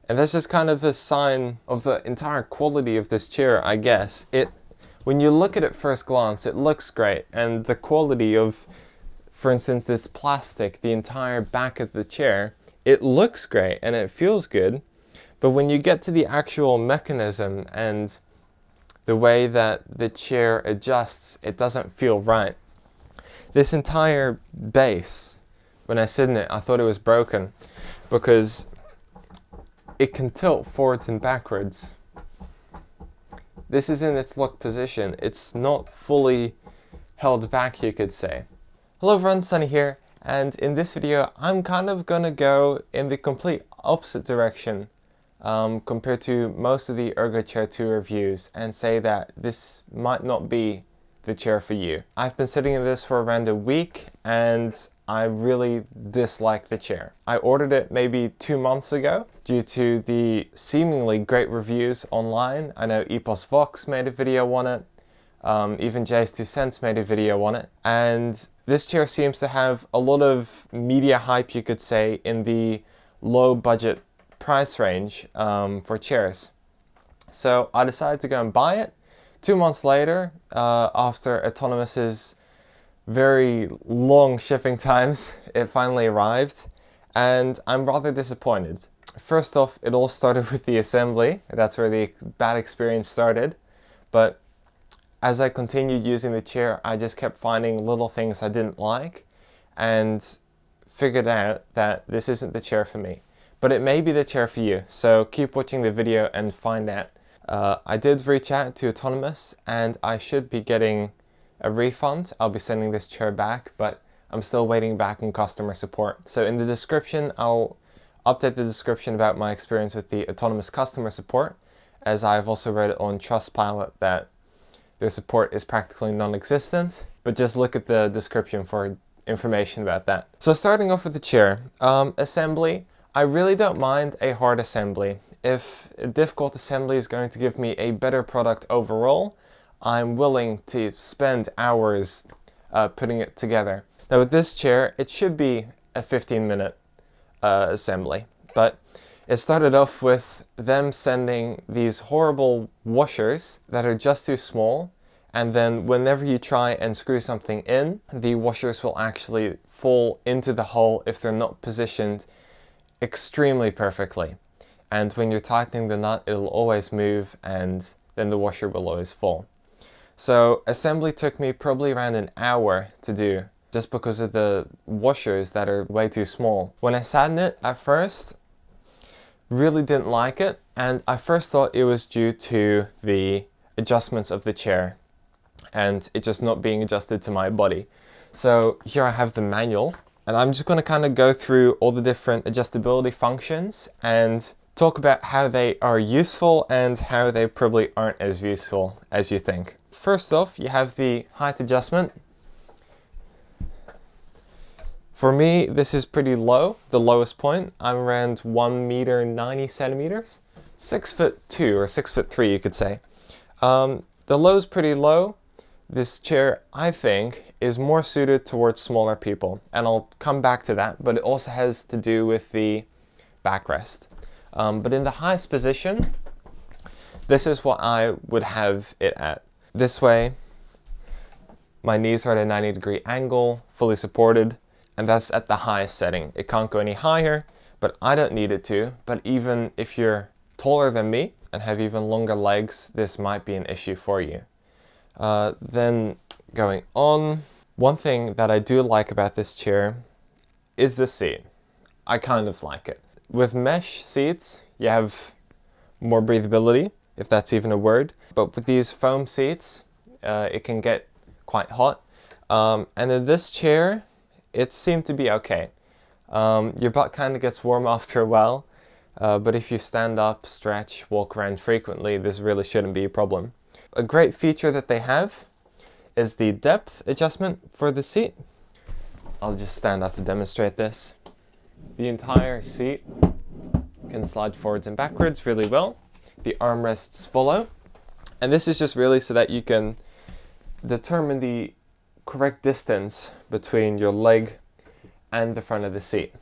And that's just kind of a sign of the entire quality of this chair, I guess. When you look at it first glance, it looks great, and the quality of, for instance, this plastic, the entire back of the chair, it looks great and it feels good. But when you get to the actual mechanism and the way that the chair adjusts, it doesn't feel right. This entire base, when I sit in it, I thought it was broken because it can tilt forwards and backwards. This is in its lock position. It's not fully held back, you could say. Hello everyone, Sunny here, and in this video I'm kind of gonna go in the complete opposite direction compared to most of the Ergochair 2 reviews and say that this might not be the chair for you. I've been sitting in this for around a week and I really dislike the chair. I ordered it maybe 2 months ago due to the seemingly great reviews online. I know Epos Vox made a video on it, even Jay's 2 Cents made a video on it, and this chair seems to have a lot of media hype, you could say, in the low budget price range for chairs. So I decided to go and buy it. 2 months later, after Autonomous's very long shipping times, it finally arrived, and I'm rather disappointed. First off, it all started with the assembly. That's where the bad experience started. But as I continued using the chair, I just kept finding little things I didn't like and figured out that this isn't the chair for me. But it may be the chair for you, so keep watching the video and find out. I did reach out to Autonomous and I should be getting a refund. I'll be sending this chair back, but I'm still waiting back on customer support. So in the description, I'll update the description about my experience with the Autonomous customer support, as I've also read on Trustpilot that their support is practically non-existent, but just look at the description for information about that. So starting off with the chair, assembly, I really don't mind a hard assembly. If a difficult assembly is going to give me a better product overall, I'm willing to spend hours putting it together. Now with this chair, it should be a 15-minute assembly, but it started off with them sending these horrible washers that are just too small, and then whenever you try and screw something in, the washers will actually fall into the hole if they're not positioned extremely perfectly. And when you're tightening the nut, it'll always move and then the washer will always fall. So assembly took me probably around an hour to do, just because of the washers that are way too small. When I sat in it at first, really didn't like it, and I first thought it was due to the adjustments of the chair and it just not being adjusted to my body. So here I have the manual, and I'm just going to kind of go through all the different adjustability functions and talk about how they are useful and how they probably aren't as useful as you think. First off, you have the height adjustment. For me, this is pretty low, the lowest point. I'm around 1 meter 90 centimeters, 6'2" or 6'3" you could say. The low's pretty low. This chair, I think, is more suited towards smaller people, and I'll come back to that, but it also has to do with the backrest. But in the highest position, this is what I would have it at. This way, my knees are at a 90-degree angle, fully supported, and that's at the highest setting. It can't go any higher, but I don't need it to. But even if you're taller than me and have even longer legs, this might be an issue for you. Then going on, one thing that I do like about this chair is the seat. I kind of like it. With mesh seats, you have more breathability, if that's even a word. But with these foam seats, it can get quite hot. And in this chair, it seemed to be okay. Your butt kind of gets warm after a while, but if you stand up, stretch, walk around frequently, this really shouldn't be a problem. A great feature that they have is the depth adjustment for the seat. I'll just stand up to demonstrate this. The entire seat can slide forwards and backwards really well. The armrests follow. And this is just really so that you can determine the correct distance between your leg and the front of the seat.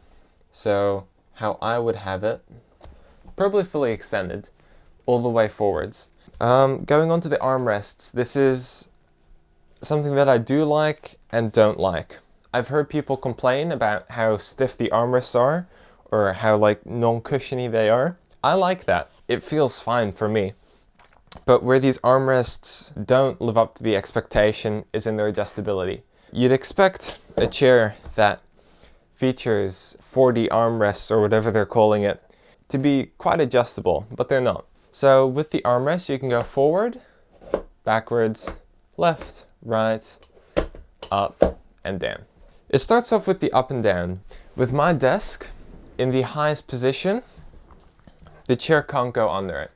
So how I would have it probably fully extended all the way forwards. Going on to the armrests, this is something that I do like and don't like. I've heard people complain about how stiff the armrests are, or how like non-cushiony they are. I like that. It feels fine for me. But where these armrests don't live up to the expectation is in their adjustability. You'd expect a chair that features 4D armrests, or whatever they're calling it, to be quite adjustable, but they're not. So with the armrest, you can go forward, backwards, left, right, up, and down. It starts off with the up and down. With my desk in the highest position, the chair can't go under it.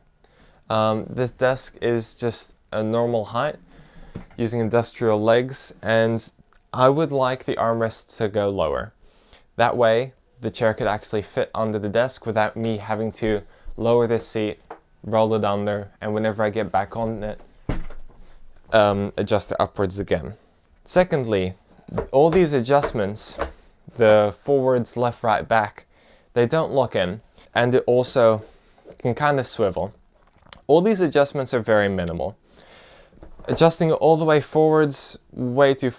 This desk is just a normal height using industrial legs, and I would like the armrests to go lower. That way the chair could actually fit under the desk without me having to lower this seat, roll it under, and whenever I get back on it, adjust it upwards again. Secondly, all these adjustments, the forwards, left, right, back, they don't lock in, and it also can kind of swivel. All these adjustments are very minimal. Adjusting it all the way forwards, way too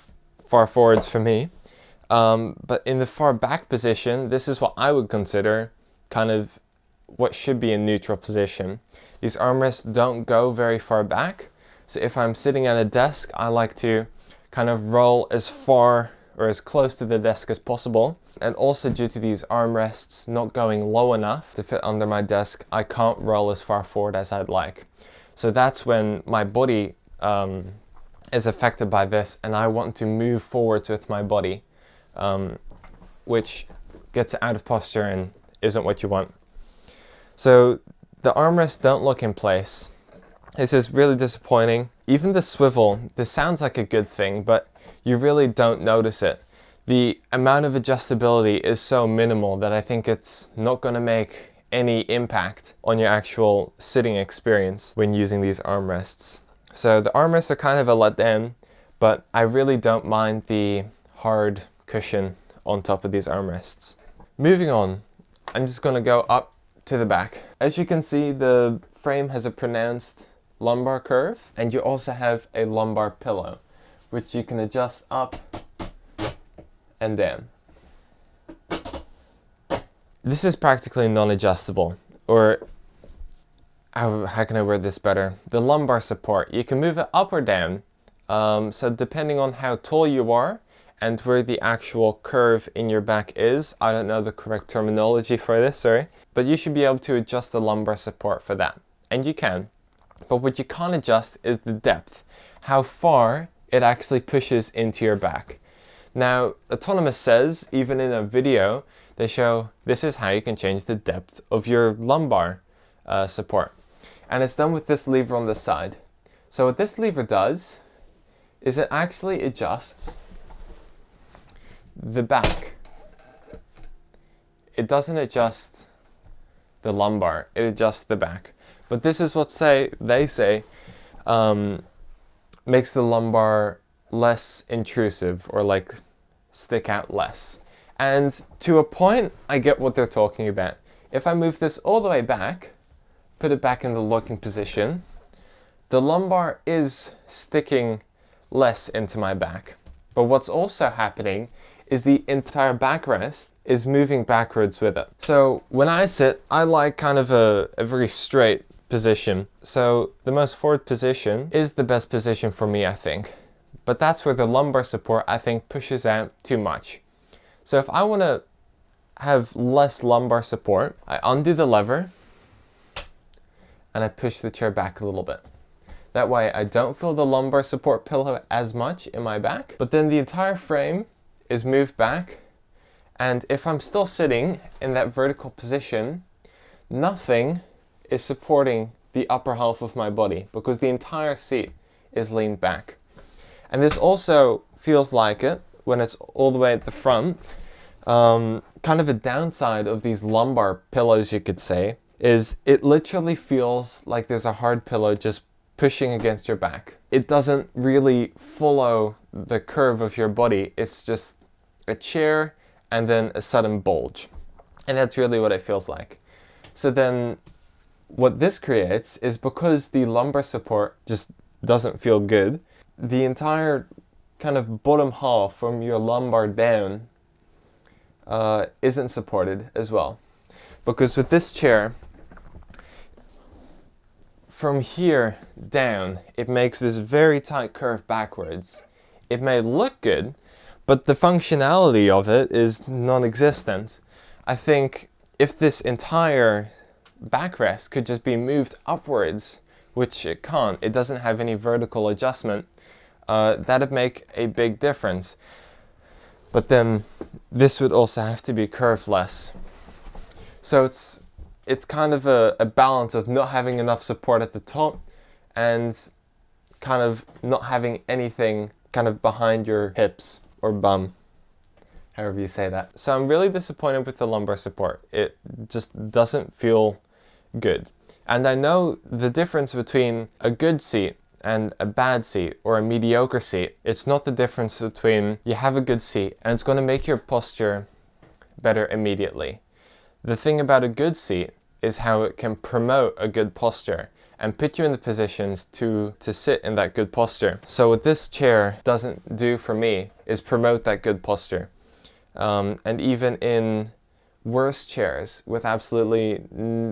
far forwards for me. But in the far back position, this is what I would consider kind of what should be a neutral position. These armrests don't go very far back. So if I'm sitting at a desk, I like to kind of roll as far or as close to the desk as possible. And also due to these armrests not going low enough to fit under my desk, I can't roll as far forward as I'd like. So that's when my body is affected by this, and I want to move forwards with my body, which gets out of posture and isn't what you want. So the armrests don't look in place. This is really disappointing. Even the swivel, this sounds like a good thing, but you really don't notice it. The amount of adjustability is so minimal that I think it's not going to make any impact on your actual sitting experience when using these armrests. So the armrests are kind of a letdown, but I really don't mind the hard cushion on top of these armrests. Moving on, I'm just going to go up to the back. As you can see, the frame has a pronounced lumbar curve, and you also have a lumbar pillow, which you can adjust up and down. This is practically non-adjustable, or how can I word this better? The lumbar support, you can move it up or down. So depending on how tall you are and where the actual curve in your back is, I don't know the correct terminology for this, sorry, but you should be able to adjust the lumbar support for that, and you can. But what you can't adjust is the depth, how far it actually pushes into your back. Now, Autonomous says, even in a video, they show this is how you can change the depth of your lumbar support. And it's done with this lever on the side. So what this lever does is it actually adjusts the back. It doesn't adjust the lumbar, it adjusts the back. But this is what they say makes the lumbar less intrusive, or like stick out less. And to a point, I get what they're talking about. If I move this all the way back, put it back in the locking position, the lumbar is sticking less into my back. But what's also happening is the entire backrest is moving backwards with it. So when I sit, I like kind of a very straight position. So the most forward position is the best position for me, I think. But that's where the lumbar support, I think, pushes out too much. So if I want to have less lumbar support, I undo the lever and I push the chair back a little bit. That way I don't feel the lumbar support pillow as much in my back, but then the entire frame is moved back, and if I'm still sitting in that vertical position, nothing is supporting the upper half of my body because the entire seat is leaned back. And this also feels like it when it's all the way at the front. Kind of a downside of these lumbar pillows, you could say, is it literally feels like there's a hard pillow just pushing against your back. It doesn't really follow the curve of your body. It's just a chair and then a sudden bulge. And that's really what it feels like. So then what this creates is, because the lumbar support just doesn't feel good, the entire kind of bottom half from your lumbar down isn't supported as well. Because with this chair, from here down, it makes this very tight curve backwards. It may look good, but the functionality of it is non-existent. I think if this entire backrest could just be moved upwards, which it can't, it doesn't have any vertical adjustment, that'd make a big difference. But then this would also have to be curved less. So it's kind of a balance of not having enough support at the top and kind of not having anything kind of behind your hips or bum, however you say that. So I'm really disappointed with the lumbar support. It just doesn't feel good. And I know the difference between a good seat and a bad seat or a mediocre seat. It's not the difference between you have a good seat and it's going to make your posture better immediately. The thing about a good seat is how it can promote a good posture and put you in the positions to sit in that good posture. So what this chair doesn't do for me is promote that good posture. And even in worse chairs with absolutely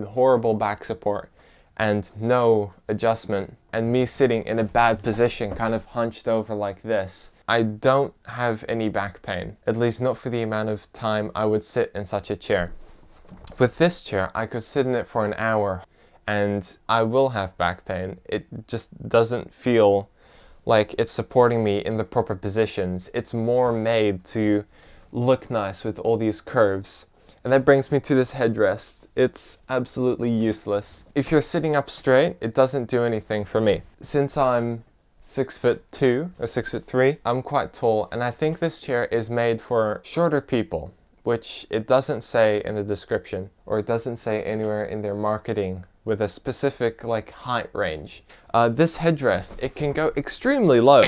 horrible back support and no adjustment, and me sitting in a bad position, kind of hunched over like this, I don't have any back pain, at least not for the amount of time I would sit in such a chair. With this chair, I could sit in it for an hour and I will have back pain. It just doesn't feel like it's supporting me in the proper positions. It's more made to look nice with all these curves. And that brings me to this headrest. It's absolutely useless. If you're sitting up straight, it doesn't do anything for me. Since I'm 6'2" or 6'3", I'm quite tall, and I think this chair is made for shorter people, which it doesn't say in the description, or it doesn't say anywhere in their marketing with a specific like height range. This headrest, it can go extremely low.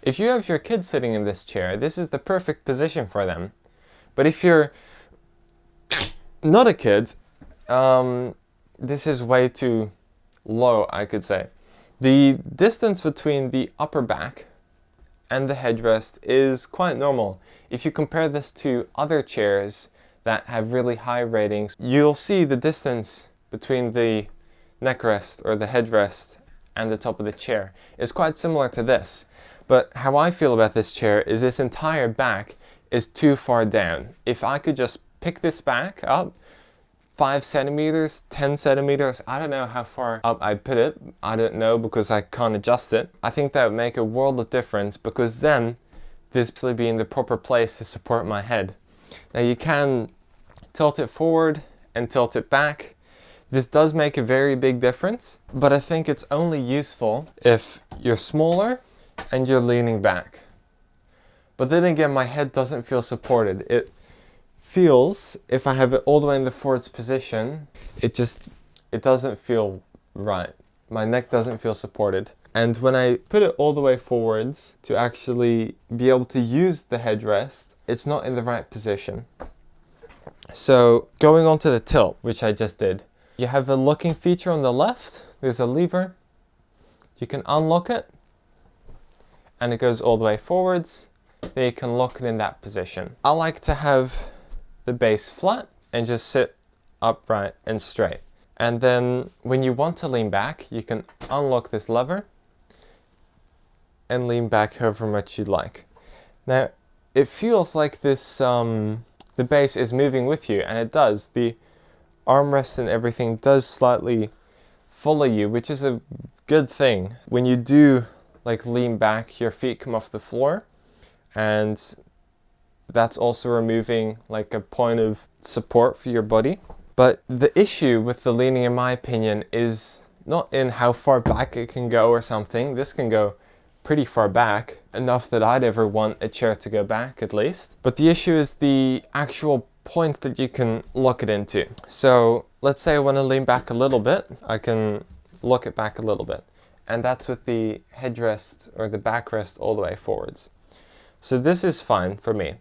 If you have your kids sitting in this chair, this is the perfect position for them. But if you're not a kid, this is way too low, I could say. The distance between the upper back and the headrest is quite normal. If you compare this to other chairs that have really high ratings, you'll see the distance between the neckrest or the headrest and the top of the chair is quite similar to this. But how I feel about this chair is this entire back is too far down. If I could just pick this back up 5 centimeters, 10 centimeters, I don't know how far up I put it. I don't know because I can't adjust it. I think that would make a world of difference, because then this will be in the proper place to support my head. Now you can tilt it forward and tilt it back. This does make a very big difference, but I think it's only useful if you're smaller and you're leaning back. But then again, my head doesn't feel supported. It feels, if I have it all the way in the forwards position, it doesn't feel right. My neck doesn't feel supported. And when I put it all the way forwards to actually be able to use the headrest, it's not in the right position. So going on to the tilt, which I just did, you have a locking feature on the left. There's a lever. You can unlock it and it goes all the way forwards. Then you can lock it in that position. I like to have the base flat and just sit upright and straight. And then when you want to lean back, you can unlock this lever and lean back however much you'd like. Now, it feels like this, the base is moving with you, and it does. The armrest and everything does slightly follow you, which is a good thing. When you do like lean back, your feet come off the floor, and that's also removing like a point of support for your body. But the issue with the leaning, in my opinion, is not in how far back it can go or something. This can go pretty far back, enough that I'd ever want a chair to go back at least. But the issue is the actual point that you can lock it into. So let's say I want to lean back a little bit, I can lock it back a little bit. And that's with the headrest or the backrest all the way forwards. So this is fine for me.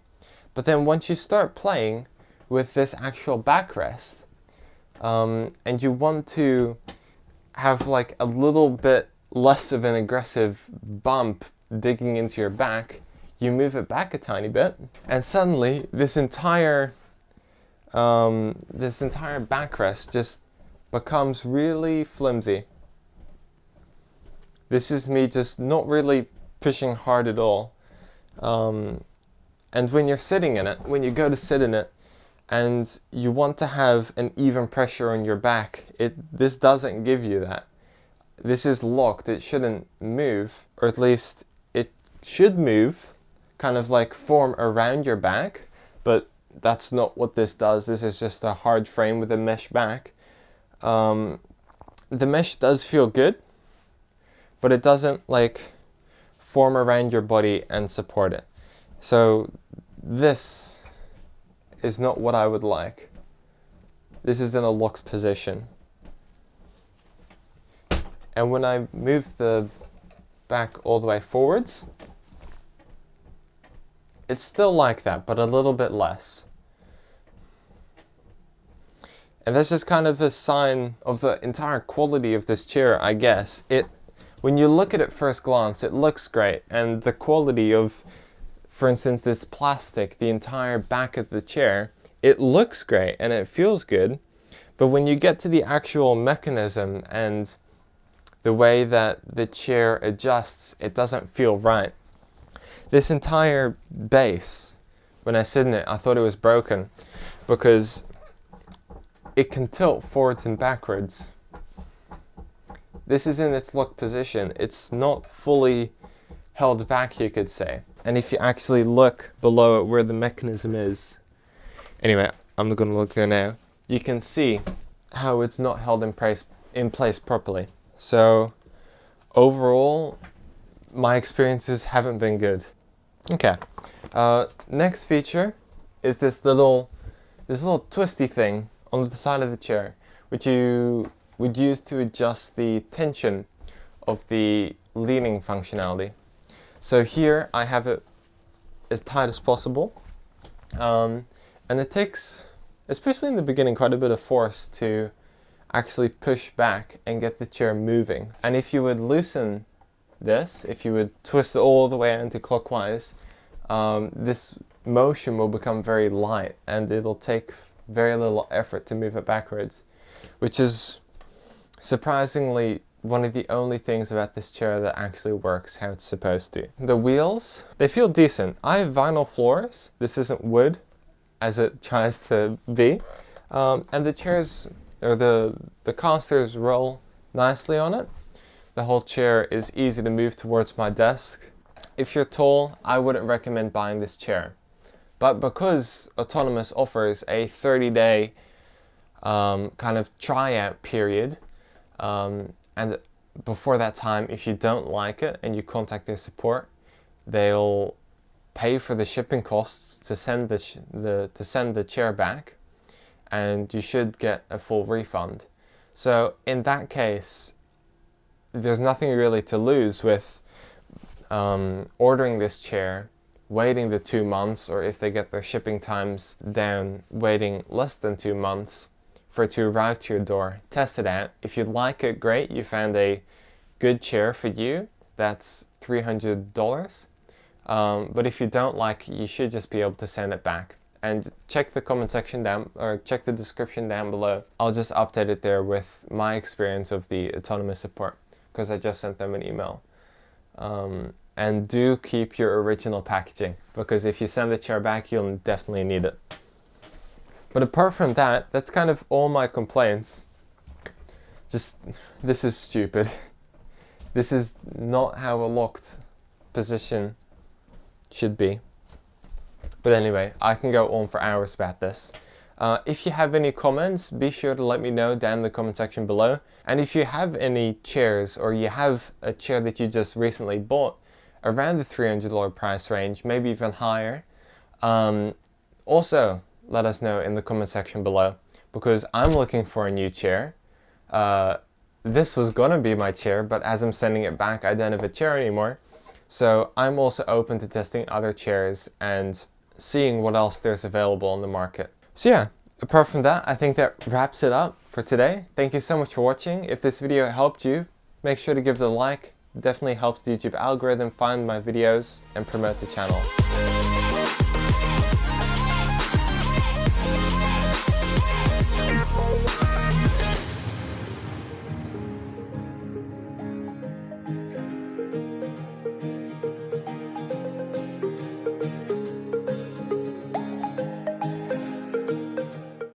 But then once you start playing with this actual backrest, and you want to have like a little bit less of an aggressive bump digging into your back, you move it back a tiny bit, and suddenly this entire backrest just becomes really flimsy. This is me just not really pushing hard at all. And when you're sitting in it, when you go to sit in it, and you want to have an even pressure on your back, this doesn't give you that. This is locked, it shouldn't move, or at least it should move, kind of like form around your back, but that's not what this does. This is just a hard frame with a mesh back. The mesh does feel good, but it doesn't like form around your body and support it. So this is not what I would like. This is in a locked position. And when I move the back all the way forwards, it's still like that, but a little bit less. And that's just kind of a sign of the entire quality of this chair, I guess. When you look at it first glance, it looks great. And the quality of, for instance, this plastic, the entire back of the chair, it looks great and it feels good. But when you get to the actual mechanism and the way that the chair adjusts, it doesn't feel right. This entire base, when I sit in it, I thought it was broken because it can tilt forwards and backwards. This is in its locked position. It's not fully held back, you could say. And if you actually look below it where the mechanism is, anyway, I'm going to look there now, you can see how it's not held in place properly. So overall, my experiences haven't been good. Okay, next feature is this little twisty thing on the side of the chair, which you would use to adjust the tension of the leaning functionality. So here I have it as tight as possible, and it takes, especially in the beginning, quite a bit of force to actually push back and get the chair moving. And if you would loosen this, if you would twist it all the way anti-clockwise, this motion will become very light and it'll take very little effort to move it backwards, which is surprisingly one of the only things about this chair that actually works how it's supposed to. The wheels, they feel decent. I have vinyl floors. This isn't wood as it tries to be. And the chairs, or the casters roll nicely on it. The whole chair is easy to move towards my desk. If you're tall, I wouldn't recommend buying this chair. But because Autonomous offers a 30-day kind of tryout period, and before that time, if you don't like it and you contact their support, they'll pay for the shipping costs to send the chair back, and you should get a full refund. So in that case, there's nothing really to lose with ordering this chair, waiting the 2 months, or if they get their shipping times down, waiting less than 2 months for it to arrive to your door. Test it out. If you like it, great, you found a good chair for you. That's $300. But if you don't like it, you should just be able to send it back. And check the comment section down, or check the description down below. I'll just update it there with my experience of the Autonomous support, because I just sent them an email. And do keep your original packaging, because if you send the chair back, you'll definitely need it. But apart from that, that's kind of all my complaints. Just, this is stupid. This is not how a locked position should be. But anyway, I can go on for hours about this. If you have any comments, be sure to let me know down in the comment section below. And if you have any chairs, or you have a chair that you just recently bought around the $300 price range, maybe even higher, also let us know in the comment section below, because I'm looking for a new chair. This was gonna be my chair, but as I'm sending it back, I don't have a chair anymore. So I'm also open to testing other chairs and seeing what else there's available on the market. So yeah, Apart from that, I think that wraps it up for today. Thank you so much for watching. If this video helped you, make sure to give it a like. It definitely helps the YouTube algorithm find my videos and promote the channel.